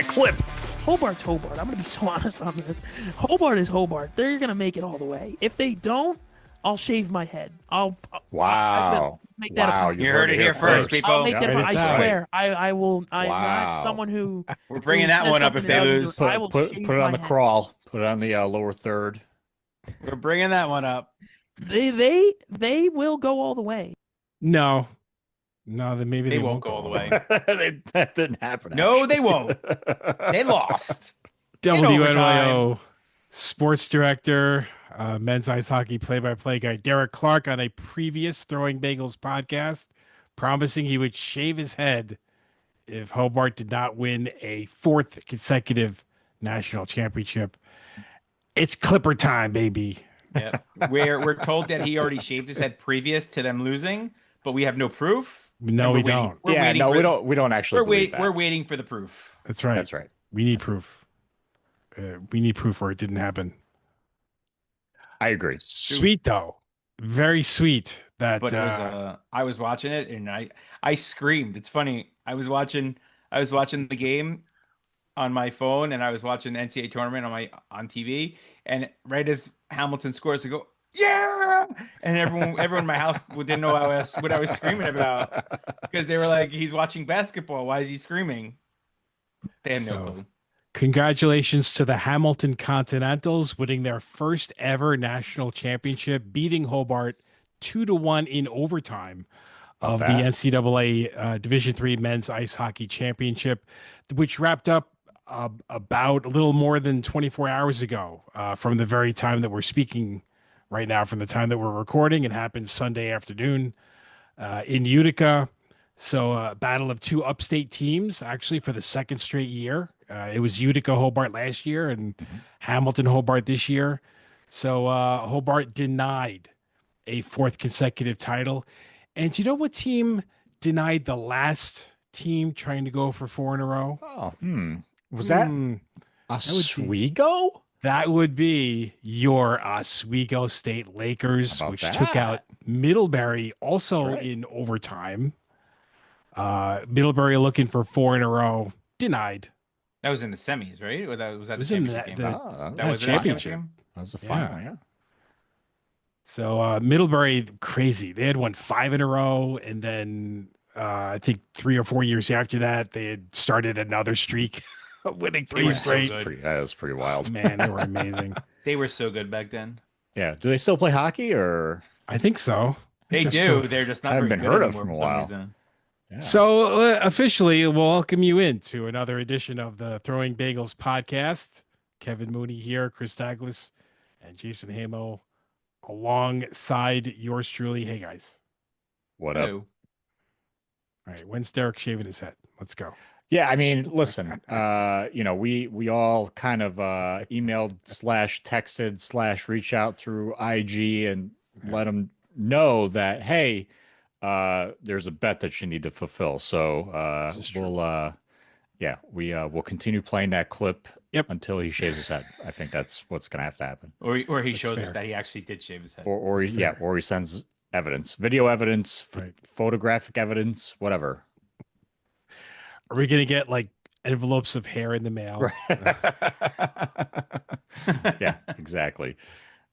clip. Hobart's Hobart. I'm going to be so honest on this. Hobart is Hobart. They're going to make it all the way. If they don't, I'll shave my head. I Wow. make that a Wow. promise. You You heard it here first, people. I'll make that. Write it I down. swear. I will. I'm Wow. not someone who. We're bringing who that says one up if something they that doesn't lose. do it. I will Put shave it on my the head. crawl. Put it on the lower third. We're bringing that one up. They will go all the way. No, then maybe They won't go all the way. That didn't happen. No, actually. they won't. They lost. WNYO sports director, men's ice hockey play-by-play guy Derek Clark on a previous Throwing Bagels podcast, promising he would shave his head if Hobart did not win a fourth consecutive national championship. It's Clipper time, baby. Yeah. We're told that he already shaved his head previous to them losing, but we have no proof. No, And we we're waiting- don't. we're Yeah, waiting no, for- we don't actually believe that. We're waiting for the proof. That's right. That's right. We need proof. We need proof or it didn't happen. I agree. Sweet though, very sweet. That But it was I was watching it and I screamed. It's funny. I was watching the game on my phone and I was watching the NCAA tournament on TV, and right as Hamilton scores, I go, yeah! And everyone in my house didn't know what I was screaming about, because they were like, he's watching basketball. Why is he screaming? They had no clue. Congratulations to the Hamilton Continentals winning their first ever national championship, beating Hobart 2-1 in overtime of the NCAA Division III Men's Ice Hockey Championship, which wrapped up about a little more than 24 hours ago from the very time that we're speaking right now, from the time that we're recording. It happened Sunday afternoon in Utica. So a battle of two upstate teams, actually, for the second straight year. It was Utica Hobart last year and Hamilton Hobart this year. So Hobart denied a fourth consecutive title. And do you know what team denied the last team trying to go for four in a row? Oh, was that Oswego? That would be your Oswego State Lakers, which took out Middlebury also in overtime. Middlebury looking for four in a row, denied. That was in the semis, right? Or was that It was the in championship the- game? that was the the championship. game? That was the final, yeah. So Middlebury, crazy. They had won 5 in a row, and then I think 3 or 4 years after that, they had started another streak, winning 3 straight. That was pretty wild. Man, they were amazing. They were so good back then. Yeah. Do they still play hockey or? I think so. They do. still- They're just not Haven't very been good heard of anymore from a for some while. reason. Yeah. So officially, we'll welcome you into another edition of the Throwing Bagels podcast. Kevin Mooney here, Chris Douglas, and Jason Hamo alongside yours truly. Hey, guys. What up? Hello. All right, when's Derek shaving his head? Let's go. Yeah, I mean, listen, we all kind of emailed / texted / reach out through IG and let them know that, hey, there's a bet that you need to fulfill. So we'll continue playing that clip until he shaves his head. I think that's what's going to have to happen. Or he That's shows us fair. that he actually did shave his head. Or he sends evidence, video evidence, photographic evidence, whatever. Are we going to get like envelopes of hair in the mail? Yeah, exactly.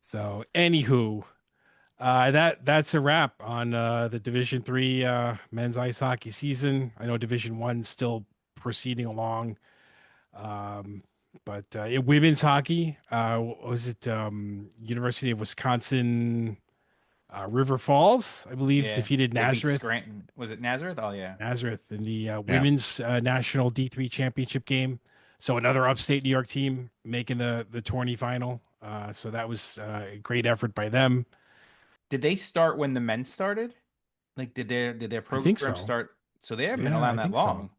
So, anywho, that's a wrap on the Division III men's ice hockey season. I know Division I still proceeding along, but women's hockey, was it University of Wisconsin River Falls, I believe, Yeah. defeated They beat Nazareth. Scranton. Was it Nazareth? Oh, yeah. Nazareth in the women's national D3 championship game. So another upstate New York team making the tourney final. So that was a great effort by them. Did they start when the men started? Like, did their program think so. start? So they haven't been Yeah, around I that think so. long.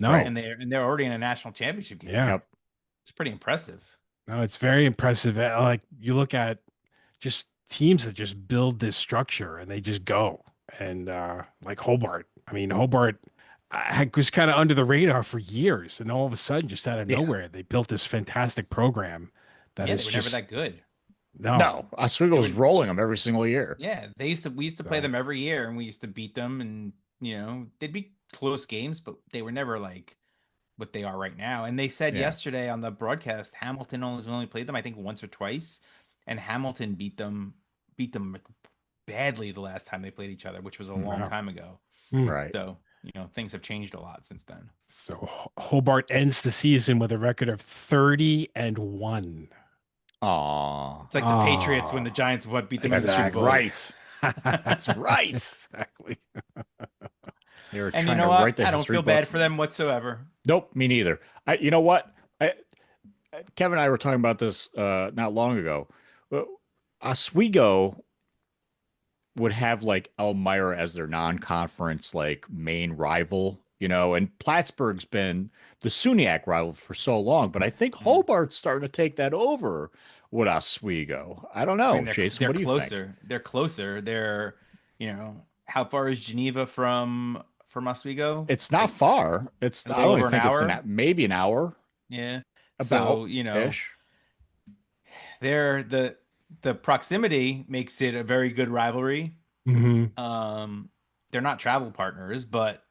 No, Right. And they're already in a national championship game. yeah, Yep. It's pretty impressive. no, it's very impressive. Like you look at just teams that just build this structure and they just go. And like Hobart, I mean, Hobart was kind of under the radar for years, and all of a sudden, just out of nowhere, they built this fantastic program that Yeah, is they were just never that good. No, Oswego was rolling them every single year. Yeah, we used to play them every year, and we used to beat them, and they'd be close games, but they were never like what they are right now. And they said Yeah. yesterday on the broadcast, Hamilton only played them, I think, once or twice, and Hamilton beat them like, badly the last time they played each other, which was a long Wow. time ago. Mm. Right. So, things have changed a lot since then. So Hobart ends the season with a record of 30-1. Aw. It's like the Patriots when the Giants beat them in the That's Super Bowl. right. That's right. Exactly. They were And you trying know to what? write the I don't history feel bad books. for them whatsoever. Nope, me neither. You know what? Kevin and I were talking about this not long ago. Well, Oswego would have like Elmira as their non-conference like main rival, and Plattsburgh's been the SUNYAC rival for so long, but I think Mm. Hobart's starting to take that over with Oswego. I don't I mean, know, they're Jason. they're What do you think? closer. They're closer. How far is Geneva from Oswego? It's not Like far. It's a I little don't even over an think it's hour. maybe an hour Yeah. about So, ish. they're the proximity makes it a very good rivalry. Hmm. Um, they're not travel partners, but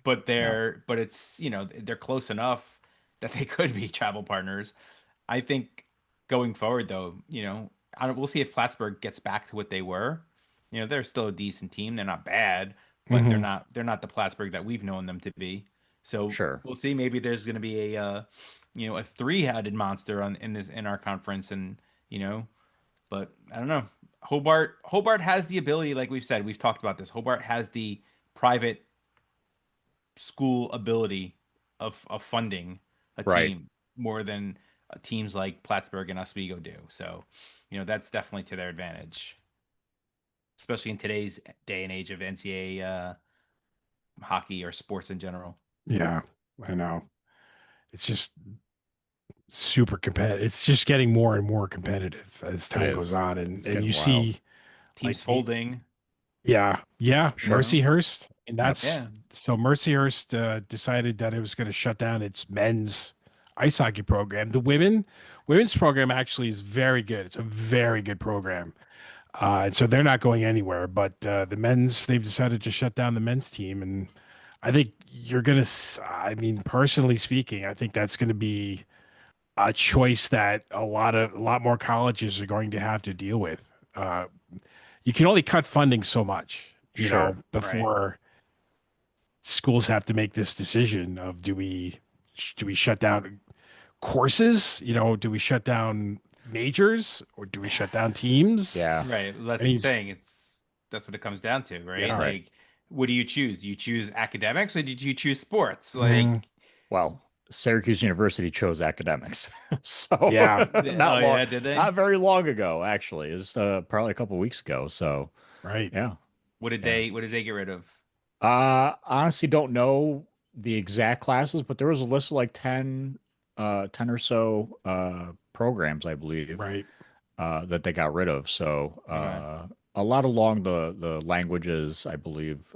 No, it's they're close enough that they could be travel partners. I think going forward though, we'll see if Plattsburgh gets back to what they were. They're still a decent team. They're not bad, but they're Hmm. not the Plattsburgh that we've known them to be. So sure, we'll see. Maybe there's going to be a three-headed monster in our conference, and but I don't know. Hobart has the ability, like we've said, we've talked about this. Hobart has the private school ability of funding a right, team more than teams like Plattsburgh and Oswego do. So, that's definitely to their advantage, especially in today's day and age of NCAA hockey or sports in general. Yeah, I know. It's just super competitive. It's just getting more and more competitive as it time goes is. on, and It's and getting you wild. see Teams like the folding, yeah, Sure. Mercyhurst, and Yep. that's yeah, so Mercyhurst decided that it was going to shut down its men's ice hockey program. The women's program actually is very good. It's a very good program. And so they're not going anywhere. But the men's, they've decided to shut down the men's team, and I think you're gonna. I mean, personally speaking, I think that's going to be a choice that a lot more colleges are going to have to deal with. You can only cut funding so much, Sure. right. before schools have to make this decision of do we shut down courses? Do we shut down majors or do we shut down teams? Yeah. Right. I That's the mean, thing. That's what it comes down to, right? yeah. Right. Like, what do you choose? Do you choose academics or did you choose sports? Mhm. Like, Well, Syracuse University chose academics, so Yeah. oh yeah, did they? not very long ago, actually. It's probably a couple weeks ago. So Right. yeah, What did yeah. they get rid of? Honestly, don't know the exact classes, but there was a list of like 10 or so programs, I believe, Right. that they got rid of. So Okay. a lot along the languages, I believe,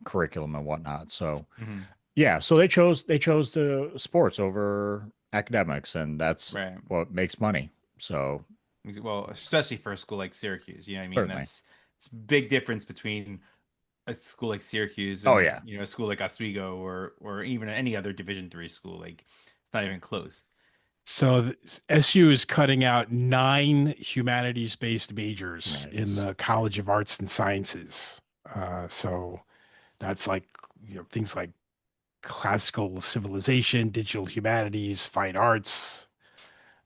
curriculum and whatnot. So Hmm. yeah, so they chose the sports over academics, and that's Right. what makes money. So Well, especially for a school like Syracuse, you know what I mean? certainly. It's a big difference between a school like Syracuse Oh and yeah, a school like Oswego or even any other Division III school. Like, it's not even close. So SU is cutting out 9 humanities-based majors in humanities. the College of Arts and Sciences. So that's like things like classical civilization, digital humanities, fine arts,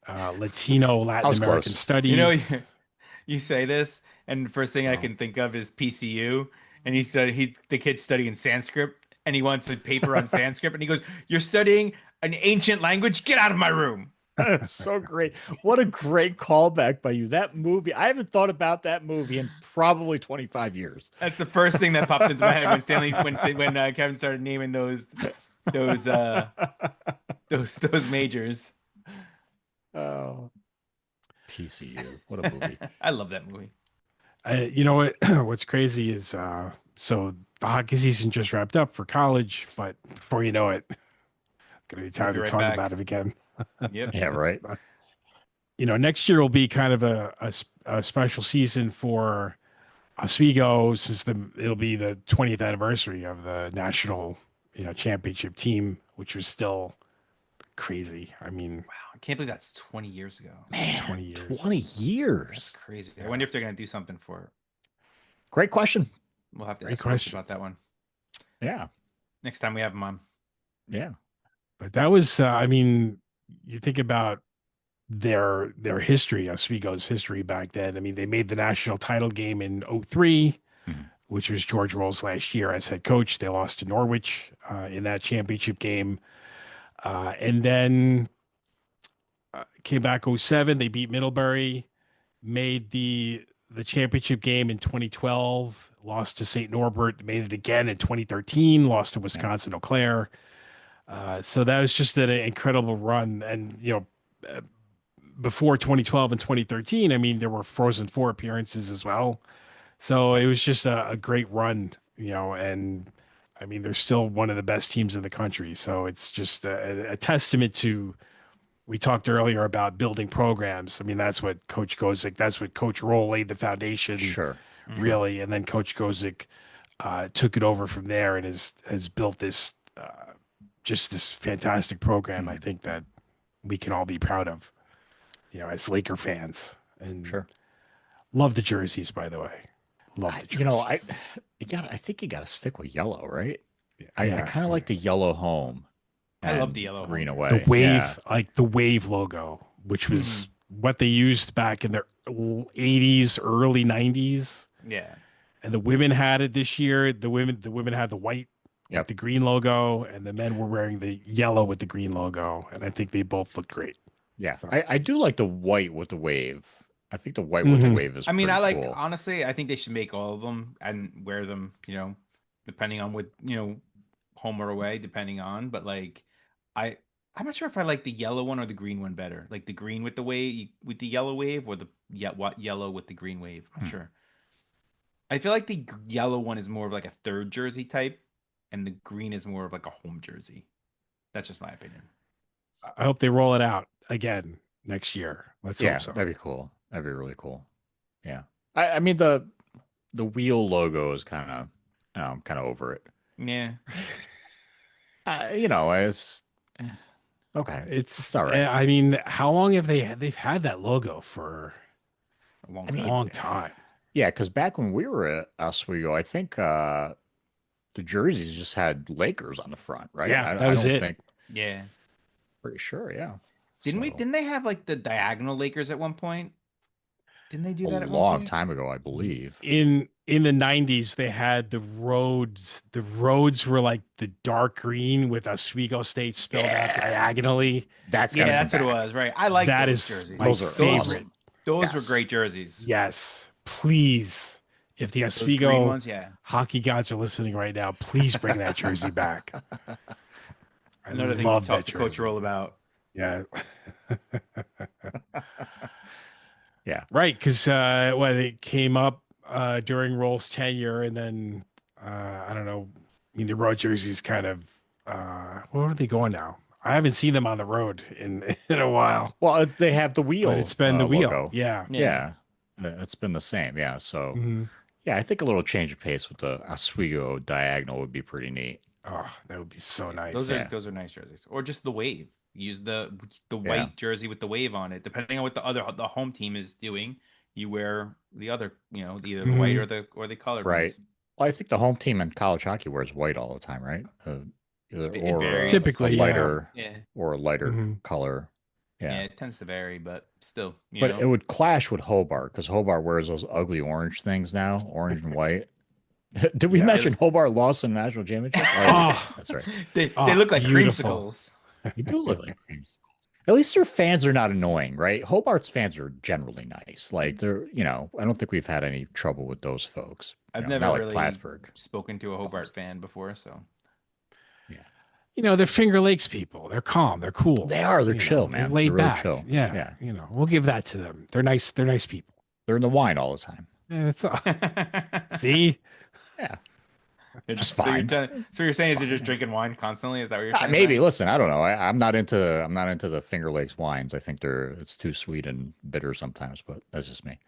Latino, I Latin was American close. You know, studies. you say this, and the first thing I So can think of is PCU. And the kid's studying Sanskrit, and he wants a paper on Sanskrit, and he goes, "You're studying an ancient language? Get out of my room." So great. What a great callback by you. That movie, I haven't thought about that movie in probably 25 years. That's the first thing that popped into my head when Kevin started naming those uh those majors. Oh, PCU. What a movie. I love that movie. you know what? What's crazy is so the hockey season just wrapped up for college, but before you know it, it's gonna be We'll time be to right talk about back. it again. Yep. Yeah, right. Next year will be kind of a special season for Oswego since it'll be the 20th anniversary of the national championship team, which was still crazy. I mean, Wow, I can't believe that's 20 years ago. Man, 20 years. 20 That's years. crazy. I wonder if they're gonna do something for it. Great question. We'll have to Great ask Coach question. about that one Yeah. next time we have him on. Yeah. But that was, I mean, you think about their history, Oswego's history back then. I mean, they made the national title game in '03, Mhm. which was George Roll's last year as head coach. They lost to Norwich in that championship game. And then came back '07. They beat Middlebury, made the championship game in 2012, lost to St. Norbert, made it again in 2013, lost to Wisconsin Eau Claire. So that was just an incredible run. And, before 2012 and 2013, I mean, there were Frozen Four appearances as well. So it was just a great run, and I mean, they're still one of the best teams in the country. So it's just a testament to, we talked earlier about building programs. I mean, that's what that's what Coach Roll laid the foundation, Sure. really. And then Coach Gozick took it over from there and has built this, just this fantastic program. I think that we can all be proud of, as Laker fans. And Sure. love the jerseys, by the way. Love the jerseys. I think you got to stick with yellow, right? I Yeah. kind of like the yellow home. I love and the yellow green home. away. The wave, Yeah. like the wave logo, which was what they used back in the '80s, early '90s. Yeah. And the women had it this year. The women had the white Yep. with the green logo, and the men were wearing the yellow with the green logo. And I think they both looked great. Yeah. I do like the white with the wave. I think the white with the wave is I mean, pretty I like cool. honestly, I think they should make all of them and wear them, depending on what, home or away, depending on. But like, I'm not sure if I like the yellow one or the green one better. Like the green with the wave with the yellow wave, or the yellow with the green wave. I'm not sure. I feel like the yellow one is more of like a third jersey type, and the green is more of like a home jersey. That's just my opinion. I hope they roll it out again next year. Let's Yeah, hope so. that'd be cool. That'd be really cool. Yeah. I mean the wheel logo is kind of, I'm kind of over it. Yeah. It's okay. It's all right. I mean, how long have they've had that logo for A long I mean, time. long time? Yeah, because back when we were at Oswego, I think the jerseys just had Lakers on the front, right? Yeah, I that was don't it. think. Yeah. Pretty sure, yeah. Didn't they have like the diagonal Lakers at one point? Didn't they do A that at one long point? time ago, I believe. In the '90s, they had the roads. The roads were like the dark green with Oswego State spelled out diagonally. That's Yeah, gotta that's come what it back. was, right? I like That those is jerseys. my Those are favorite. awesome. Those were Yes. great jerseys. Yes, please. If the Those green Oswego ones, yeah. hockey gods are listening right now, please bring that jersey back. I Another thing we love that talked to Coach jersey. Roll about. Yeah. Yeah. Right, because when it came up during Roll's tenure, and then I don't know. I mean, the road jerseys kind of where are they going now? I haven't seen them on the road in in a while. Well, they have the wheel. But it's been the wheel. Logo. Yeah. Yeah. It's been the same. Yeah. So, Mhm. yeah, I think a little change of pace with the Oswego diagonal would be pretty neat. Oh, that would be so nice. Those are nice jerseys. Or just the wave. Use the white jersey with the wave on it. Depending on what the home team is doing, you wear the other, either the white or the color. Right. piece. Well, I think the home team in college hockey wears white all the time, right? Or varies. Typically, a lighter Yeah. or a lighter Mhm. color. Yeah. Yeah. It tends to vary, but still, But it would clash with Hobart because Hobart wears those ugly orange things now, orange and white. Did we mention Hobart lost in the national championship? Oh. That's right. they Oh, look like beautiful. creamsicles. You do look like creamsicles. At least their fans are not annoying, right? Hobart's fans are generally nice. Like they're, I don't think we've had any trouble with those folks. I've not never like really Plattsburgh. spoken to a Hobart fan before, so They're Finger Lakes people. They're calm. They're cool. They are. They're chill, They're man. laid They're really back. chill. Yeah. Yeah. We'll give that to them. They're nice. They're nice people. They're in the wine all the time. Yeah, that's all. See? Yeah. They're Just so fine. So you're saying is they're just drinking wine constantly? Is that what you're saying? Maybe. Listen, I don't know. I'm not into the Finger Lakes wines. I think it's too sweet and bitter sometimes, but that's just me.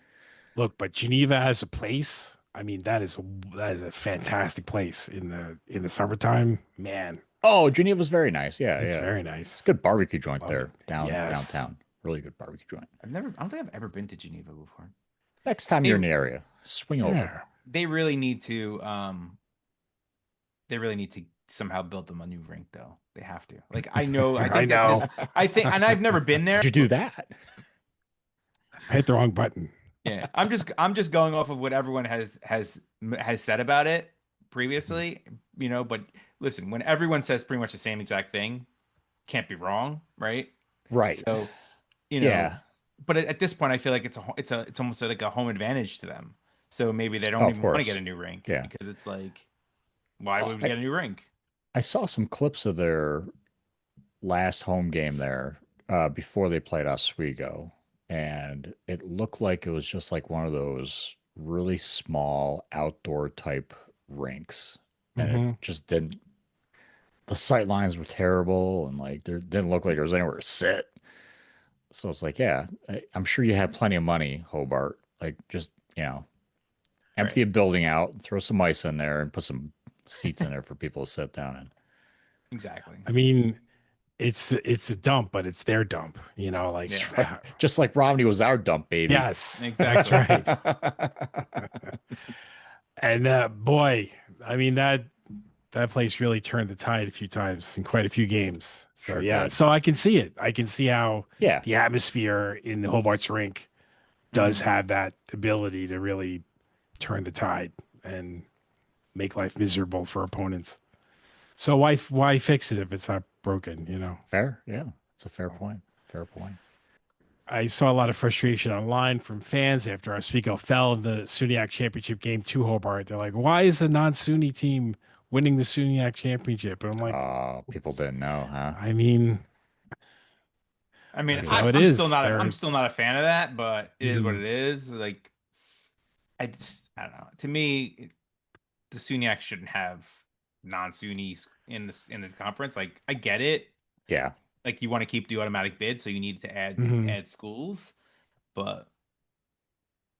Look, but Geneva has a place. I mean, that is a fantastic place in the summertime. Man, Oh, Geneva's very nice. Yeah, it's yeah. very It's a nice. good barbecue joint Love it. there Yes. downtown. Really good barbecue joint. I don't think I've ever been to Geneva before. Next time They you're in the area, swing over. Yeah. they really need to they really need to somehow build them a new rink though. They have to. Like I I think that's just know. I think, and I've never been there. Did you do that? I hit the wrong button. Yeah, I'm just going off of what everyone has said about it previously, But listen, when everyone says pretty much the same exact thing, can't be wrong, right? Right. So, you know, Yeah. but at this point, I feel like it's almost like a home advantage to them. So maybe they Oh, don't of even want to course. get a new rink Yeah. because it's like, why would we I, get a new rink? I saw some clips of their last home game there before they played Oswego, and it looked like it was just like one of those really small outdoor type rinks, and it Hmm. just didn't. The sight lines were terrible, and like there didn't look like there was anywhere to sit. So it's like, yeah, I'm sure you have plenty of money, Hobart. Like just empty Right. a building out, throw some ice in there, and put some seats in there for people to sit down in. Exactly. I mean, it's a dump, but it's their dump. Like Yeah. Right. Just like Romney was our dump baby. yes, that's Exactly. right. And boy, I mean that place really turned the tide a few times in quite a few games. So Sure yeah, did. so I can see it. I can see how Yeah. the atmosphere in the Hobart's rink does Mhm. have that ability to really turn the tide and make life miserable for opponents. So why fix it if it's not broken? Fair. Yeah. It's a fair point. Fair point. I saw a lot of frustration online from fans after Oswego fell in the SUNYAC championship game to Hobart. They're like, why is a non-SUNY team winning the SUNYAC championship? And I'm like, People didn't know, huh? I mean, I mean, that's how I'm it I'm still is. not a, I'm They're still not a fan of that, but it is what Mhm. it is. Like I don't know. To me, the SUNYAC shouldn't have non-SUNYs in the conference. Like I get it. Yeah. Like you want to keep the automatic bid, so you need to add Mhm. add schools, but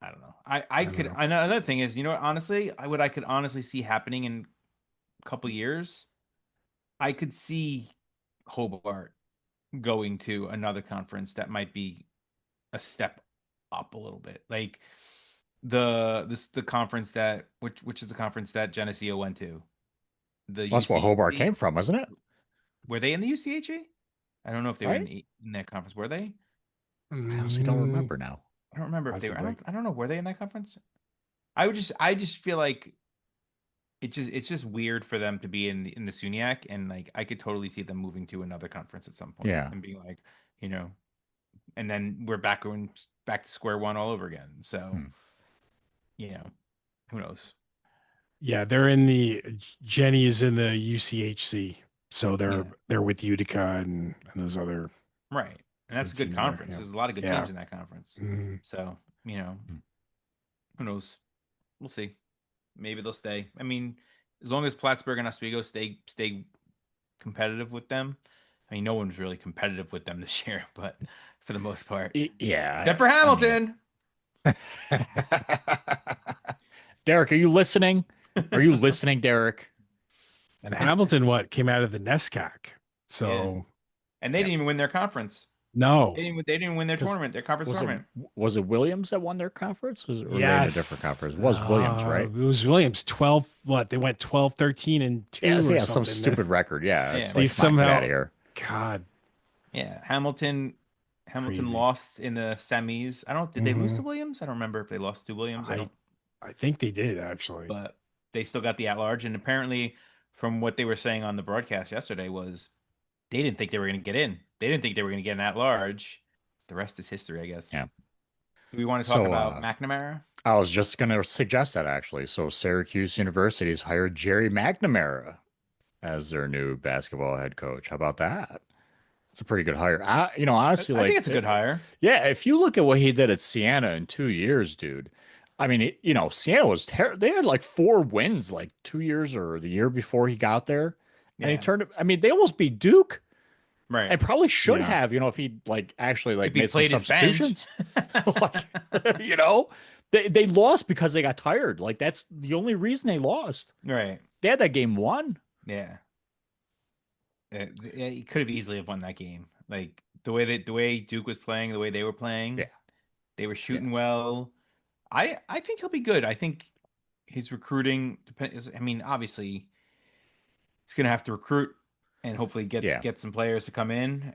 I don't know. I I don't could know. another thing is, what, honestly, I could honestly see happening in a couple years. I could see Hobart going to another conference that might be a step up a little bit. Like the conference that which is the conference that Geneseo went to. The Well, that's where Hobart UCHC. came from, isn't it? Were they in the UCHC? I don't know if they were Right? in that conference. Were they? I honestly don't Mm, remember now. I don't remember if they were. possibly. I don't know. Were they in that conference? I just feel like it's just weird for them to be in the SUNYAC, and like I could totally see them moving to another conference at some point Yeah. and being like, you know, and then we're back to square one all over again. So, Hmm. who knows? Yeah, they're in the Jenny is in the UCHC, so they're Yeah, they're with Utica and those other right. And that's a good teams there. conference. Yeah, There's a lot of good yeah. teams in that conference. Mhm. So, Hmm. who knows? We'll see. Maybe they'll stay. I mean, as long as Plattsburgh and Oswego stay competitive with them. I mean, no one's really competitive with them this year, but for the most part, Yeah. except for Hamilton. Derek, are you listening? Are you listening, Derek? And Hamilton, what came out of the NESCAC? So And they Yeah. didn't even win their conference. no, They didn't even win their 'Cause tournament, their conference Was it tournament. was it Williams that won their conference? Or were they in a different yes, conference? It was Williams, right? it was Williams 12. What they went 12, 13, and Yeah, 2 or yeah, some something. stupid record. Yeah, Yeah. it's They like, come on, get out somehow, of here. God, Yeah, Hamilton crazy. lost in the semis. I don't. Did they lose Hmm. to Williams? I don't remember if they lost to Williams. I I don't. I think they did actually. But they still got the at large. And apparently, from what they were saying on the broadcast yesterday, was they didn't think they were going to get in. They didn't think they were going to get an at large. The rest is history, I guess. Yeah. Do we want to talk So about McNamara? I was just going to suggest that actually. So Syracuse University has hired Jerry McNamara as their new basketball head coach. How about that? It's a pretty good hire. Honestly, I think like, it's a good hire. yeah, if you look at what he did at Siena in 2 years, dude. I mean, Siena was terrible. They had like 4 wins, like 2 years or the year before he got there, and he Yeah, turned. I mean, they almost beat Duke, right. and probably should Yeah. have, if he like actually like If he made some played his bench. substitutions, like, you know. They lost because they got tired. Like that's the only reason they lost. Right. They had that game won. Yeah. He could have easily have won that game. Like the way Duke was playing, the way they were playing, Yeah. they were Yeah. shooting well. I think he'll be good. I think his recruiting depends. I mean, obviously, he's gonna have to recruit and hopefully Yeah. get some players to come in.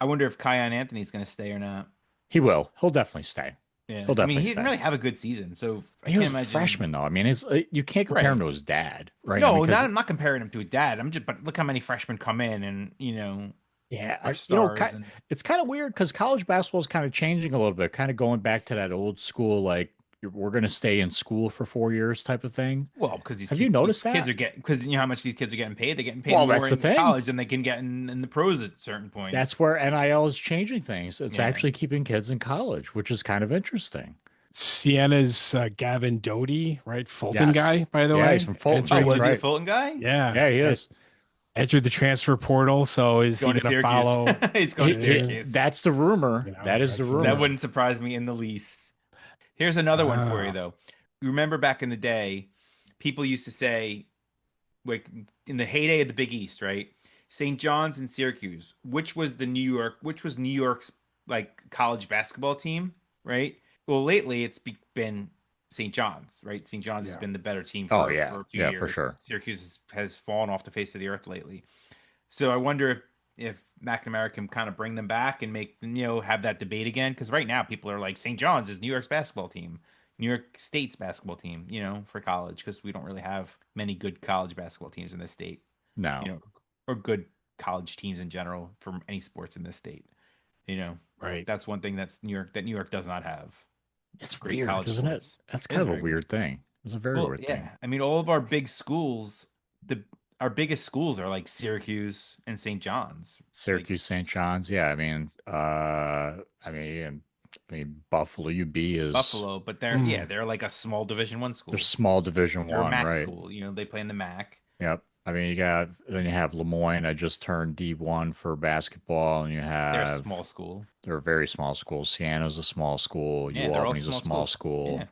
I wonder if Kion Anthony's gonna stay or not. He will. He'll definitely stay. Yeah, He'll I mean, definitely he didn't stay. really have a good season, so I He can't was a imagine. freshman though. I mean, you can't compare him Right. to his dad, right? No, I mean, 'cause- I'm not comparing him to a dad. But look how many freshmen come in and yeah, are stars. And it's kind of weird because college basketball is kind of changing a little bit, kind of going back to that old school, like we're going to stay in school for 4 years type of thing. well, because Have you noticed these kids that? are getting because you know how much these kids are getting paid. They're getting paid Well, more that's the in thing. college than they can get in the pros at certain points. That's where NIL is changing things. It's Yeah. actually keeping kids in college, which is kind of interesting. Sienna's Gavin Doty, right? Fulton Yes. guy, by the Yeah, way. he's from Fulton. Oh, Entered, was he a right. Fulton guy? yeah. Yeah, he is. Entered the transfer portal. So is he Going to going to Syracuse. follow? He's going to He- Syracuse. That's the rumor. You know, That is the that's the- rumor. That wouldn't surprise me in the least. Here's another one for you, Ah. though. You remember back in the day, people used to say, like in the heyday of the Big East, right? St. John's and Syracuse. Which was New York's like college basketball team, right? Well, lately been St. John's, right? St. John's has Yeah. been the better team Oh, for, yeah. for a few Yeah, years. for sure. Syracuse has fallen off the face of the earth lately. So I wonder if McNamara can kind of bring them back and make have that debate again. Because right now people are like St. John's is New York's basketball team, New York State's basketball team, for college because we don't really have many good college basketball teams in this state, No. or good college teams in general from any sports in this state. Right. That's one thing that New York does not have. It's Great weird, college isn't sports. it? That's It kind is of a very weird thing. It's a very Well, weird yeah. thing. I mean, all of our big schools, our biggest schools are like Syracuse and St. John's. Syracuse, St. John's. Yeah, I mean, Buffalo UB is Buffalo, but they're like a small Division One school. They're small Division They're a One, MAC right? school. They play in the MAC. Yep. I mean, then you have Lemoyne. I just turned D1 for basketball, and you They're a have small school. they're a very small school. Sienna's a small school. Yeah, U they're all Albany's a small small schools. school.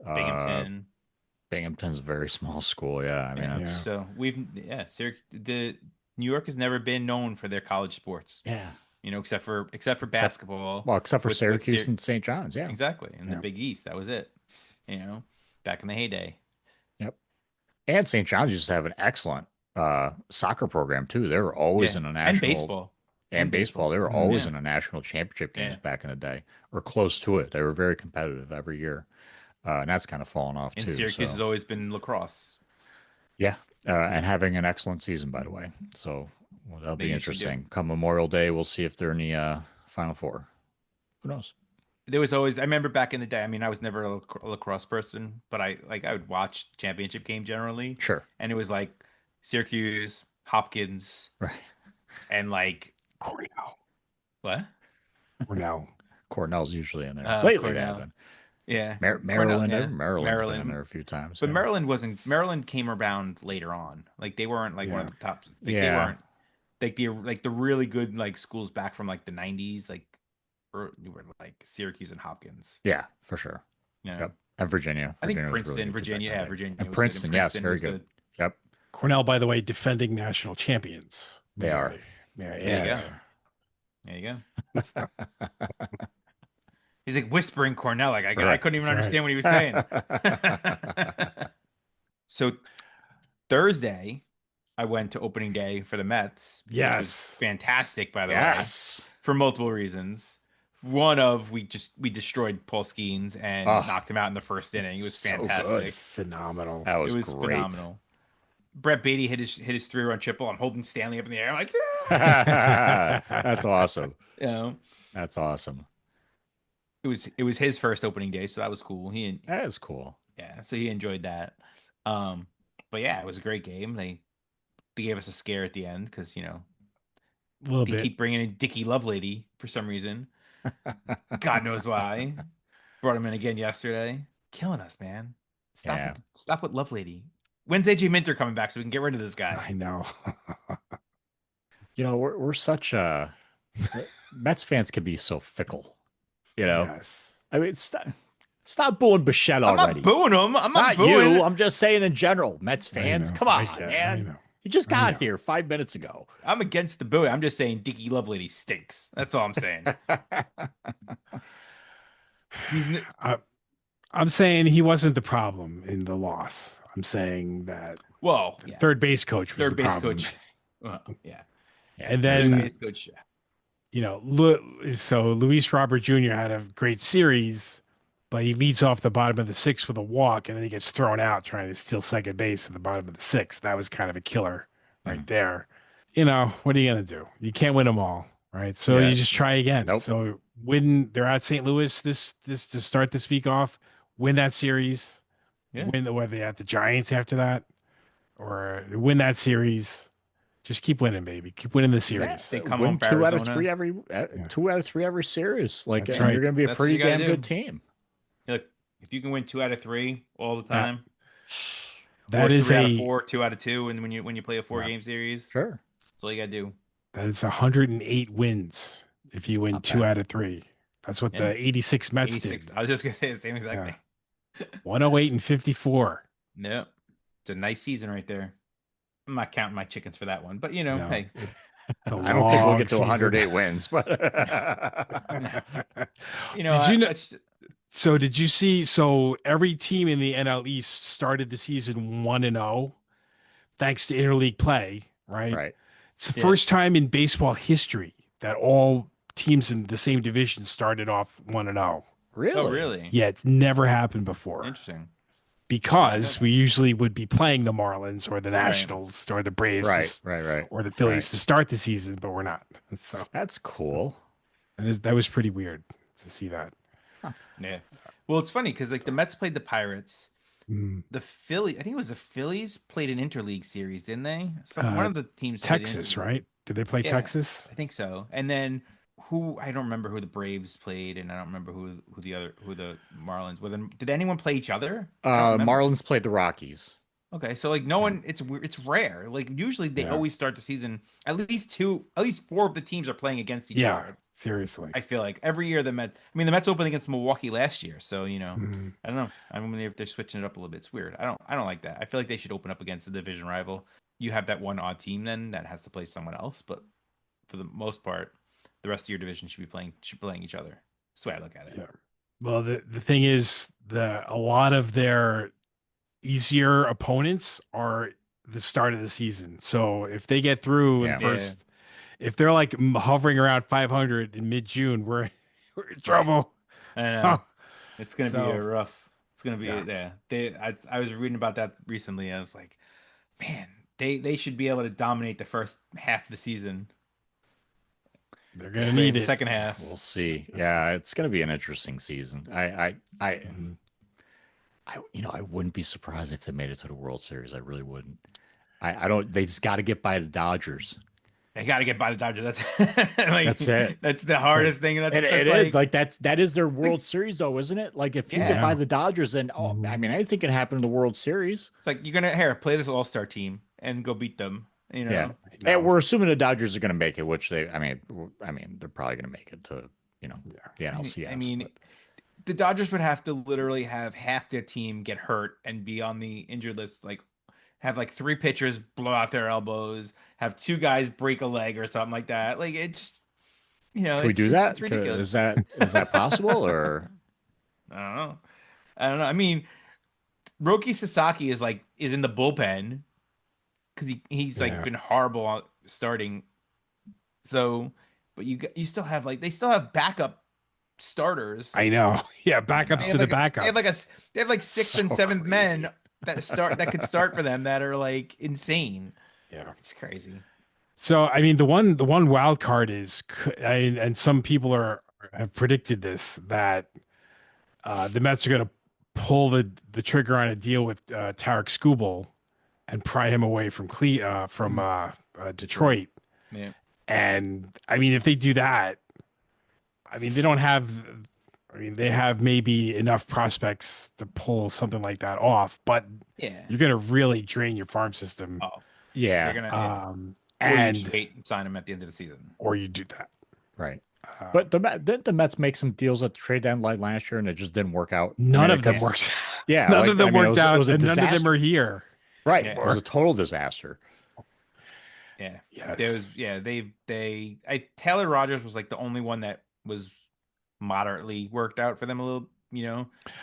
Yeah. Binghamton. Binghamton's a very small school. Yeah, I mean, Yeah. it's So the New York has never been known for their college sports. yeah. Except for basketball. Well, except for with Syracuse Syr- and St. John's. Yeah. Exactly. In the Yeah. Big East, that was it. Back in the heyday. Yep. And St. John's used to have an excellent soccer program too. They were always Yeah. in a And national baseball. and And baseball. They were baseball. always Yeah. in a national championship games Yeah. back in the day, or close to it. They were very competitive every year, and that's kind of fallen off And too. Syracuse so. has always been lacrosse. Yeah, and having an excellent season, by the way. So that'll They be usually do. interesting. Come Memorial Day, we'll see if they're in the Final Four. Who knows? There was always, I remember back in the day, I mean, I was never a lacrosse person, but I would watch championship game generally. Sure. And it was like Syracuse, Hopkins, Right. and like, Cornell. what? Cornell. Cornell's usually in there. Lately, they Cornell. have been. Yeah. Maryland, yeah. Maryland's been in there a few times. But yeah. Maryland came around later on. Like they weren't like one of the top. Like, Yeah. They weren't like the really good like schools back from like the 90s, like were like Syracuse and Hopkins. Yeah, for sure. You know? Yep. And Virginia. I think Virginia was Princeton, really good Virginia, back in yeah, the day. Virginia. And was good, Princeton, yes, very was good. Yep. Cornell, by the way, defending national champions. They are. Yeah, There you go. There you go. He's like whispering Cornell. Like I Correct. couldn't even That's understand what he was saying. So Thursday, I went to opening day for the Mets. Which was Yes. fantastic, by the way, Yes. for multiple reasons. One of we destroyed Paul Skeens and Oh. knocked him out in the first inning. It was So good. fantastic. Phenomenal. That was It was great. phenomenal. Brett Beatty hit his 3-run triple. I'm holding Stanley up in the air. I'm like, yeah! That's awesome. You That's awesome. it was his first opening day, so that was cool. That is cool. Yeah, so he enjoyed that. But yeah, it was a great game. They gave us a scare at the end because A little they bit. keep bringing in Dickie Lovelady for some reason. God knows why. Brought him in again yesterday. Killing us, man. Yeah. Stop with Lovelady. When's AJ Minter coming back so we can get rid of this guy? I know. You know, we're such Mets fans can be so fickle. You know, Yes. I mean, Stop booing Bichette I'm already. not booing him. I'm not Not booing. you. I'm just saying in general. Mets I fans, know, come I on, get it, I man. know. He just I got know. here 5 minutes ago. I'm against the booing. I'm just saying Dickie Lovelady stinks. That's all I'm saying. He's I'm saying he wasn't the problem in the loss. I'm saying that well, the yeah. third base coach was Third the base problem. coach. Yeah. And Third then, base coach. Yeah. you know, so Luis Robert Jr. had a great series, but he leads off the bottom of the sixth with a walk, and then he gets thrown out trying to steal second base at the bottom of the sixth. That was kind of a killer right there. You know, what are you going to do? You can't win them all, right? So Yeah. you just try again. Nope. So they're at St. Louis this to start this week off, win that series, Yeah. win whether they at the Giants after that, or win that series. Just keep winning, baby. Keep winning the series. They come Win home for 2 out of 3 Arizona. every 2 out of 3 every series. Like, That's and right. you're going to be a That's what pretty you gotta damn do. good team. Look, if you can win 2 out of 3 all the time, That or is 3 out of a 4, 2 out of 2, and when you play a 4-game series, Sure. that's all you gotta do. that is 108 wins if you win Not 2 bad. out of 3. That's what Yeah. the 86 Mets 86. did. I was just gonna say the same exact Yeah. thing. 108 and 54. No, it's a nice season right there. I'm not counting my chickens for that one, but you know, No. hey, It's a I don't think we'll long get to season. 108 wins, but you know, Did you know? that's- So did you see? So every team in the NL East started the season 1-0, thanks to interleague play. Right. right. It's the Yeah. first time in baseball history that all teams in the same division started off 1-0. Really? oh really? Yeah, it's never happened before. Interesting. Because we usually would be playing the Marlins or the Right. Nationals or the Braves Right. or the Phillies Right. to start the season, but we're not. So That's cool. that was pretty weird to see that. Yeah. Well, it's funny because like the Mets played the Pirates. Mm. The Philly, I think it was the Phillies played an interleague series, didn't they? So one of the teams played Texas, interleague. right? Did they play Yeah. Texas? I think so. And then I don't remember who the Braves played, and I don't remember who the Marlins. Did anyone play each other? I don't remember. Marlins played the Rockies. Okay, so like no one, it's weird, it's rare. Like usually they Yeah. always start the season. At least 4 of the teams are playing against each Yeah, other. seriously. I feel like every year the Mets opened against Milwaukee last year, so you know, Mhm. I don't know. I mean, if they're switching it up a little bit, it's weird. I don't like that. I feel like they should open up against a division rival. You have that one odd team then that has to play someone else, but for the most part, the rest of your division should be playing each other. That's the way I look at it. Yeah. Well, the thing is, a lot of their easier opponents are the start of the season. So if they get through in Yeah. the first, if they're like hovering around 500 in mid-June, we're in trouble. I know. It's gonna be So, a rough. It's gonna be yeah. I was reading about that recently. I was like, man, they should be able to dominate the first half of the season. They're gonna need The it. second half. We'll see. Yeah, it's going to be an interesting season. Mhm. I wouldn't be surprised if they made it to the World Series. I really wouldn't. I don't. They just got to get by the Dodgers. They got to get by the Dodgers. That's like, That's it. That's the hardest thing. That's, And that's it is like that is their World Series, though, isn't it? Like if you Yeah. get by the Dodgers, then I mean, anything can happen in the World Series. It's like you're gonna play this All-Star team and go beat them. You know. Yeah, No. and we're assuming the Dodgers are going to make it, which I mean, they're probably going to make it to the NLCS. I mean, but- the Dodgers would have to literally have half their team get hurt and be on the injured list. Like, have like 3 pitchers blow out their elbows, have 2 guys break a leg or something like that. Like, it's can we do that? It's ridiculous. Is that possible or? I don't know. I mean, Roki Sasaki is in the bullpen because he's Yeah. been horrible on starting. So, but you still have they still have backup starters. I know. Yeah, backups to the backups. They have like 6th and So 7th crazy. men that could start for them that are like insane. Yeah. It's crazy. So I mean, the one wild card is, and some people have predicted this, that the Mets are going to pull the trigger on a deal with Tarek Skubal and pry him away from Detroit. Yeah. And I mean, if they do that, I mean, they don't have. I mean, they have maybe enough prospects to pull something like that off, but Yeah. you're going to really drain your farm system. Oh, Yeah, they're gonna Um, or you and just wait and sign him at the end of the season. or you do that. right. But didn't the Mets make some deals at the trade deadline last year, and it just didn't work out? I None mean, of them because worked. yeah, None of them it worked was out, a and none of them disaster. are here Right, it was anymore. a total disaster. Yeah. There Yes. was Taylor Rogers was like the only one that was moderately worked out for them a little,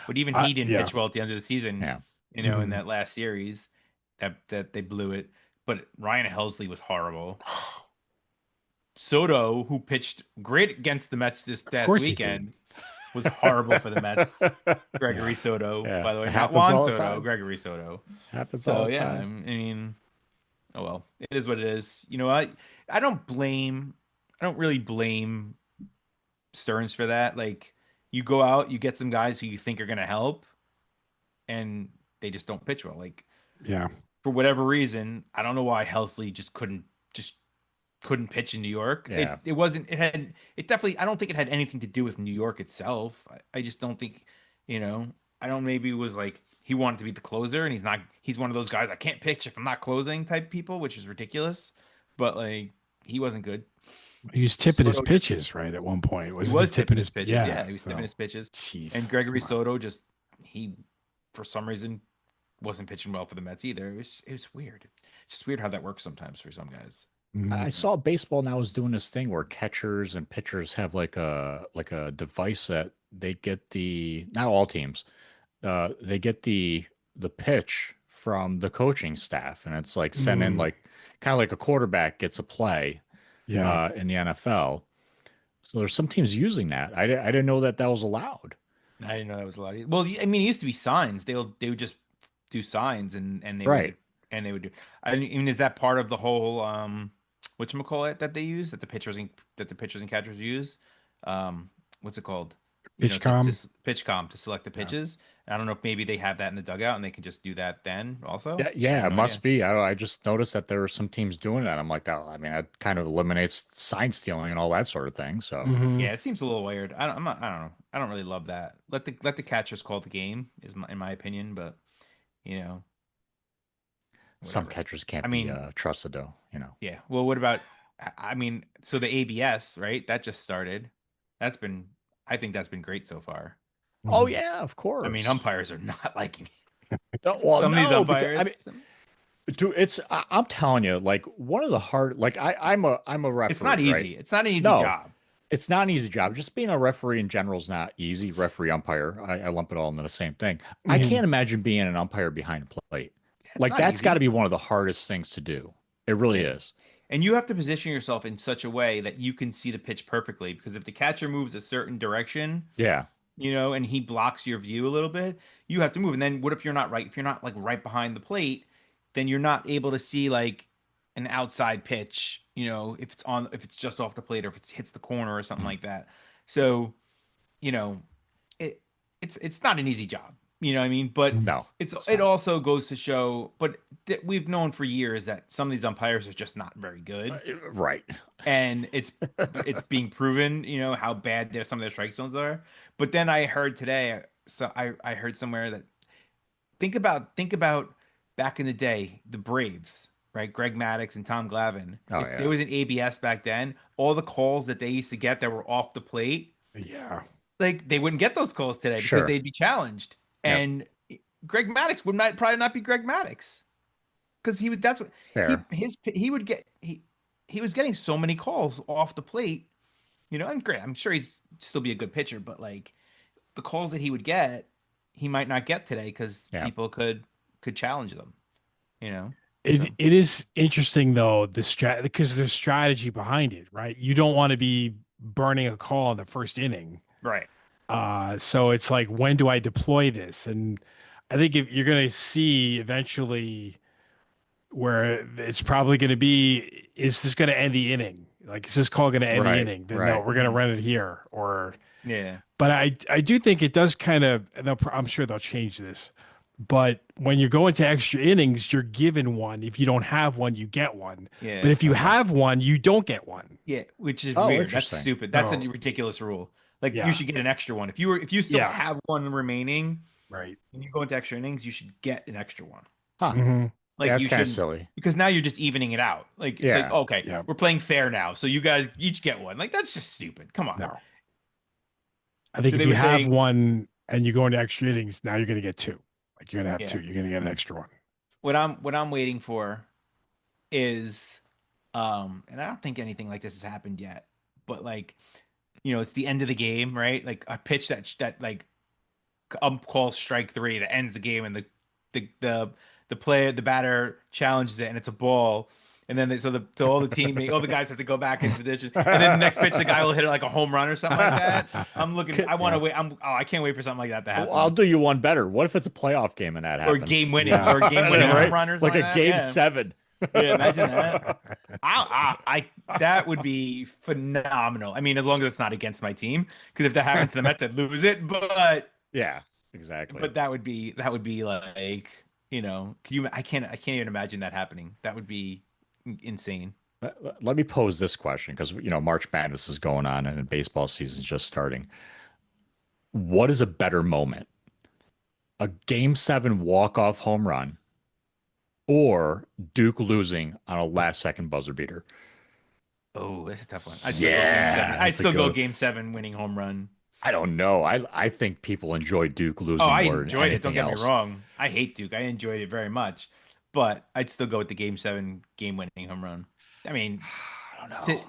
but even he didn't Yeah. pitch well at the end of the season, Yeah. in Mhm. that last series that they blew it. But Ryan Helsley was horrible. Soto, who pitched great against the Mets this Of past course he did. weekend, was horrible for the Mets. Gregory Yeah. Soto, Yeah, by the way, it not happens Juan all the Soto, time. Gregory Soto. Happens all So the yeah, I time. mean, oh well, it is what it is. I don't really blame Stearns for that. Like, you go out, you get some guys who you think are going to help, and they just don't pitch well. Like, Yeah. for whatever reason, I don't know why Helsley just couldn't pitch in New York. Yeah. It definitely, I don't think it had anything to do with New York itself. I just don't think, you know, I don't, maybe it was like he wanted to be the closer, and he's one of those guys, I can't pitch if I'm not closing type people, which is ridiculous. But like, he wasn't good. He was tipping his Soto just, pitches, right, at one point. he Wasn't he was tipping tipping his his pitches. yeah. Yeah, he was tipping So his pitches. And jeez. Gregory Come on. Soto he for some reason wasn't pitching well for the Mets either. It was weird. It's just weird how that works sometimes for some guys. I Mhm. saw baseball now is doing this thing where catchers and pitchers have like a device that they get not all teams, they get the pitch from the coaching staff, and it's like sent in Mm. like kind of like a quarterback gets a play Yeah. in the NFL. So there's some teams using that. I didn't know that was allowed. I didn't know that was a lot. Well, I mean, it used to be signs. They would just do signs, and Right. they would do. I mean, is that part of the whole whatchamacallit that they use, that the pitchers and catchers use? What's it called? Pitch To com. pitch comp to select the Yeah. pitches. I don't know if maybe they have that in the dugout and they can just do that then also. Yeah, I yeah, have it no must idea. be. I just noticed that there were some teams doing that. I'm like, oh, I mean, that kind of eliminates sign stealing and all that sort of thing. So, Mhm. Yeah, it seems a little weird. I don't know. I don't really love that. Let the catchers call the game in my opinion, but you know, some whatever. catchers I can't be mean, trusted, though. yeah. Well, what about? I mean, so the ABS, right? That just started. That's been. I think that's been great so far. Oh Mhm. yeah, of I mean, course. umpires are not liking it. No, well, Some of these no, because I umpires. mean, dude, I'm telling you, like one of the hard, like I'm a It's not referee, right? easy. It's not an easy No, job. it's not an easy job. Just being a referee in general is not easy. Referee, umpire, I lump it all into the same thing. I Mhm. can't imagine being an umpire behind a plate. Yeah, it's Like not that's got to easy. be one of the hardest things to do. It really Yeah. is. And you have to position yourself in such a way that you can see the pitch perfectly. Because if the catcher moves a certain direction, Yeah, and he blocks your view a little bit, you have to move. And then what if you're not right? If you're not like right behind the plate, then you're not able to see like an outside pitch, if it's just off the plate or if it hits the corner or something Mm. like that. So, you know, it it's not an easy job. You know what I mean? But Mhm. No, it's it not. also goes to show, but we've known for years that some of these umpires are just not very good, Right. and it's being proven, how bad some of their strike zones are. But then I heard today, so I heard somewhere that think about back in the day, the Braves, right? Greg Maddux and Tom Glavine. Oh If there yeah. was an ABS back then, all the calls that they used to get that were off the plate, Yeah. like they wouldn't get those calls today because Sure. they'd be challenged. Yep. And Greg Maddux probably not be Greg Maddux because he would that's what Fair. he would get he was getting so many calls off the plate, and great, I'm sure he's still be a good pitcher, but like the calls that he would get, he might not get today because Yeah. people could challenge them, you know. It So it is interesting though, because there's strategy behind it, right? You don't want to be burning a call in the first inning. right. So it's like, when do I deploy this? And I think if you're going to see eventually where it's probably going to be, is this going to end the inning? Like, is this call going to end the Right. inning? Then no, Right. we're going to run it here. Yeah. But I do think it does kind of, and I'm sure they'll change this. But when you're going to extra innings, you're given one. If you don't have one, you get one. Yeah. But if you Okay. have one, you don't get one. Yeah, which is Oh, weird. That's interesting. stupid. That's a So ridiculous rule. Like you yeah, should get an extra one. If you still yeah, have one remaining right. and you go into extra innings, you should get an extra one. Huh. Hmm. Like That's you kind of shouldn't, silly. because now you're just evening it out. Like it's like, Yeah. okay, Yeah. we're playing fair now, so you guys each get one. Like that's just stupid. Come on. No. I think So if they you were have saying, one and you go into extra innings, now you're going to get two. Like you're going to have yeah, two. You're going to get an extra one. what I'm waiting for is, and I don't think anything like this has happened yet, but like, it's the end of the game, right? Like a pitch that like calls strike three that ends the game, and the batter challenges it, and it's a ball. And then so all the all the guys have to go back into position, and then the next pitch the guy will hit it like a home run or something like that. I'm looking. I want to Yeah. wait. I can't wait for something like that to Well, I'll happen, do you one better. What if it's a playoff game and that or happens? game winning, Yeah. or a game winning Right? home run or Like something a like game that. Yeah. 7. Yeah, imagine that. That would be phenomenal. I mean, as long as it's not against my team, because if that happened to the Mets, I'd lose it. Yeah, exactly. But that would be like, can you? I can't even imagine that happening. That would be insane. Let me pose this question because March Madness is going on and baseball season's just starting. What is a better moment? A game 7 walk-off home run or Duke losing on a last-second buzzer beater? Oh, that's a tough one. Yeah, I'd that's a still go good. game 7 winning home run. I don't know. I think people enjoy Duke Oh, losing I more than enjoyed it. Don't anything get me else. wrong. I hate Duke. I enjoyed it very much, but I'd still go with the game 7 game winning home run. I mean, I don't to know.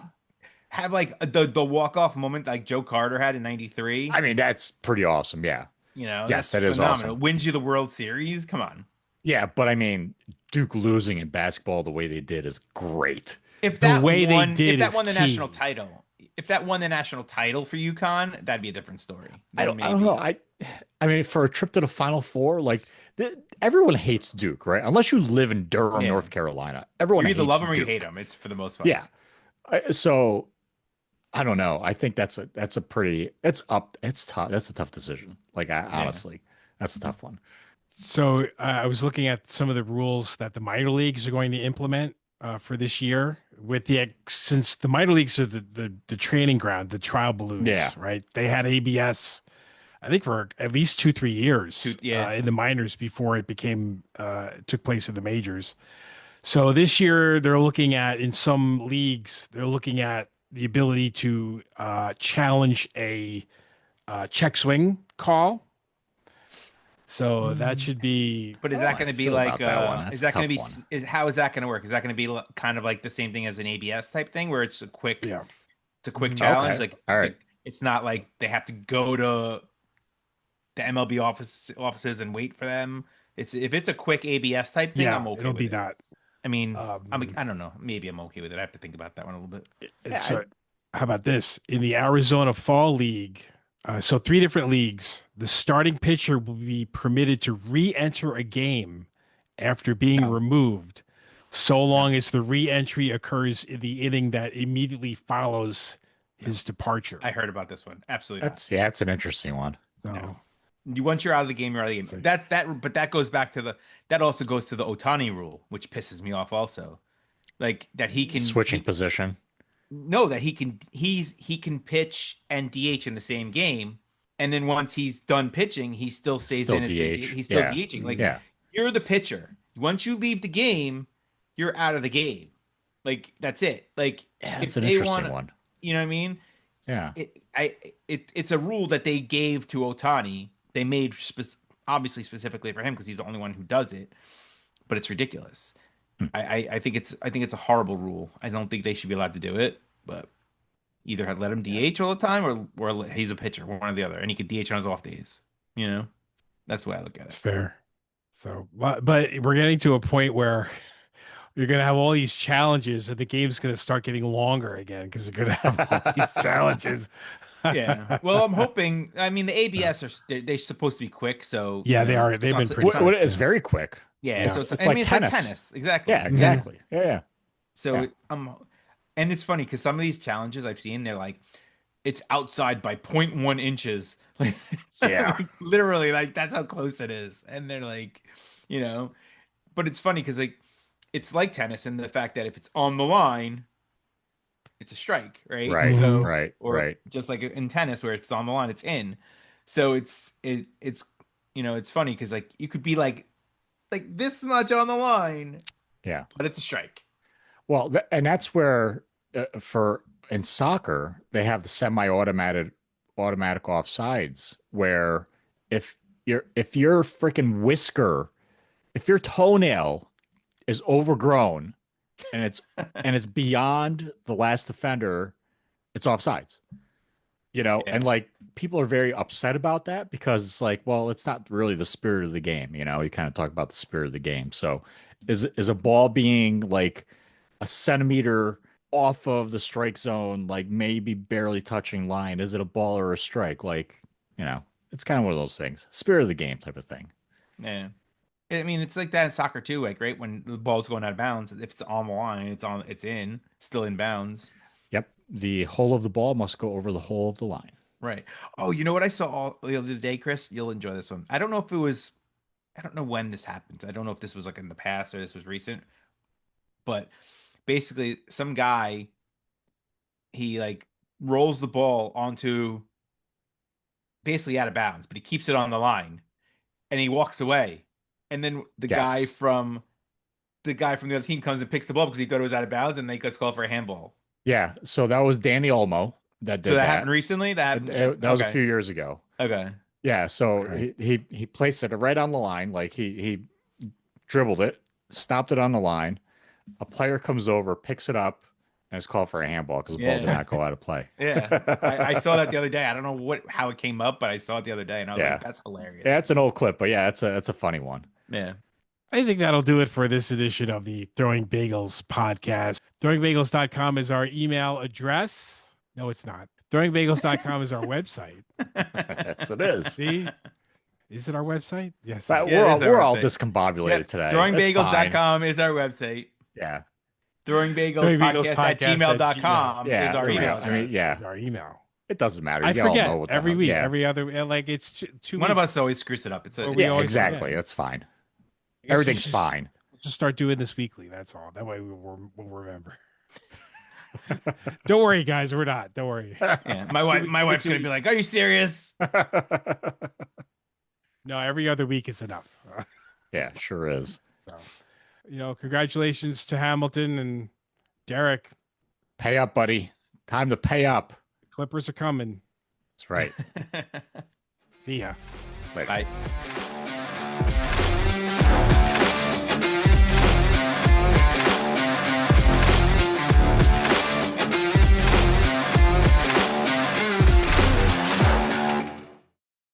have like the walk off moment like Joe Carter had in '93. I mean, that's pretty awesome. Yeah. Yes, That's that is phenomenal. awesome. Wins you the World Series. Come on. Yeah, but I mean, Duke losing in basketball the way they did is great. If The that way they won, did if that is won the key. national title, if that won the national title for UConn, that'd be a different story. I Then don't know. I mean, for a trip to the Final Four, like everyone hates Duke, right? Unless you live in Durham, Yeah. North Carolina, everyone You either hates love them or you Duke. hate them. It's for the most part. Yeah. So I don't know. I think that's a pretty. It's tough. That's a tough decision. Like honestly, that's a tough one. So I was looking at some of the rules that the minor leagues are going to implement for this year. Since the minor leagues are the training ground, the trial balloons, Yeah. right? They had ABS, I think, for at least 2-3 years Yeah. in the minors before it took place in the majors. So this year they're looking at, in some leagues, they're looking at the ability to challenge a check swing call. So that should be. But is Oh, that I going to be feel like, about that one. That's is a that going to tough be, one. how is that going to work? Is that going to be kind of like the same thing as an ABS type thing where it's a quick, Yeah. it's a quick Mhm. challenge? Okay. Like, All right. it's not like they have to go to the MLB offices and wait for them. If it's a quick ABS type thing, Yeah, I'm okay it'll with be it. that. I mean, Um, I don't know. Maybe I'm okay with it. I have to think about that one a little bit. So, how about this? In the Arizona Fall League, so 3 different leagues, the starting pitcher will be permitted to re-enter a game after being Oh. removed, so long as the re-entry occurs in the inning that immediately follows his departure. I heard about this one. Absolutely not. That's an interesting one. So, No. Once you're out of the game, you're out of the game. So- But that goes back to that also goes to the Otani rule, which pisses me off also. Like that he can Switching position. no, that he can pitch and DH in the same game, and then once he's done pitching, he still stays Still in. DH. He's still Yeah. DHing. Like Yeah. you're the pitcher. Once you leave the game, you're out of the game. Like that's it. Like Yeah, if it's an they interesting want, one. you know what I mean? Yeah. It's a rule that they gave to Otani. They made obviously specifically for him because he's the only one who does it. But it's ridiculous. I think it's a horrible rule. I don't think they should be allowed to do it. But either let him DH all the time or he's a pitcher, one or the other, and he could DH on his off days. That's the way I look at it's it. fair. So, but we're getting to a point where you're going to have all these challenges and the game's going to start getting longer again because you're going to have all these challenges. Yeah. Well, I'm hoping. I mean, the ABS they're supposed to be quick, so Yeah, they are. They've been it's pretty not- What it's very quick. Yeah, Yeah. so It's I like mean, tennis. like tennis, exactly. Yeah, exactly. Yeah. So Yeah. and it's funny because some of these challenges I've seen, they're like, it's outside by 0.1 inches. Like, Yeah. literally, like that's how close it is. And they're like, but it's funny because it's like tennis in the fact that if it's on the line, it's a strike, right? Right. So, Right. or Right. just like in tennis where it's on the line, it's in. So it's funny because like you could be like like this much on the line, Yeah. but it's a strike. Well, and that's where for in soccer they have the semi-automatic offsides where if your freaking whisker, if your toenail is overgrown and it's beyond the last defender, it's offsides. Yeah. And like people are very upset about that because it's like, well, it's not really the spirit of the game. You kind of talk about the spirit of the game. So is a ball being like a centimeter off of the strike zone, like maybe barely touching line? Is it a ball or a strike? Like, it's kind of one of those things. Spirit of the game type of thing. Yeah. I mean, it's like that in soccer too. Like, right when the ball's going out of bounds, if it's on the line, still in bounds. Yep. The hole of the ball must go over the hole of the line. Right. Oh, you know what I saw the other day, Chris? You'll enjoy this one. I don't know when this happened. I don't know if this was like in the past or this was recent, but basically some guy, he like rolls the ball onto basically out of bounds, but he keeps it on the line and he walks away. And then the guy Yes. from the other team comes and picks the ball because he thought it was out of bounds and they gets called for a handball. Yeah. So that was Danny Olmo that did So that that. happened recently? That was a few years ago. Okay. Yeah. So Right. he placed it right on the line. Like he dribbled it, stopped it on the line. A player comes over, picks it up, and it's called for a handball because the ball did not go out of play. Yeah. I saw that the other day. I don't know how it came up, but I saw it the other day and I was Yeah. like, that's hilarious. Yeah, it's an old clip, but yeah, it's a funny one. Yeah. I think that'll do it for this edition of the Throwing Bagels podcast. ThrowingBagels.com is our email address. No, it's not. ThrowingBagels.com is our website. Yes, it is. See? Is it our website? Yes. But Yeah, it is our we're all website. discombobulated Yep. today. Throwingbagels.com is our website. Yeah. Throwingbagelspodcast@gmail.com Yeah, is our there we email. go. I mean, yeah. Is our email. It doesn't matter. I You all know forget what the every hell- week, Yeah, every other, like it's two One of weeks. us always screws it up. It's Or we yeah, always exactly. forget. That's fine. I guess we Everything's should fine. just start doing this weekly. That's all. That way we'll remember. Don't worry, guys. We're not. Don't worry. Yeah. My wife's gonna be like, "Are you serious?" No, every other week is enough. Yeah, sure is. So, congratulations to Hamilton and Derek. Pay up, buddy. Time to pay up. Clippers are coming. That's right. See ya. Later. Bye.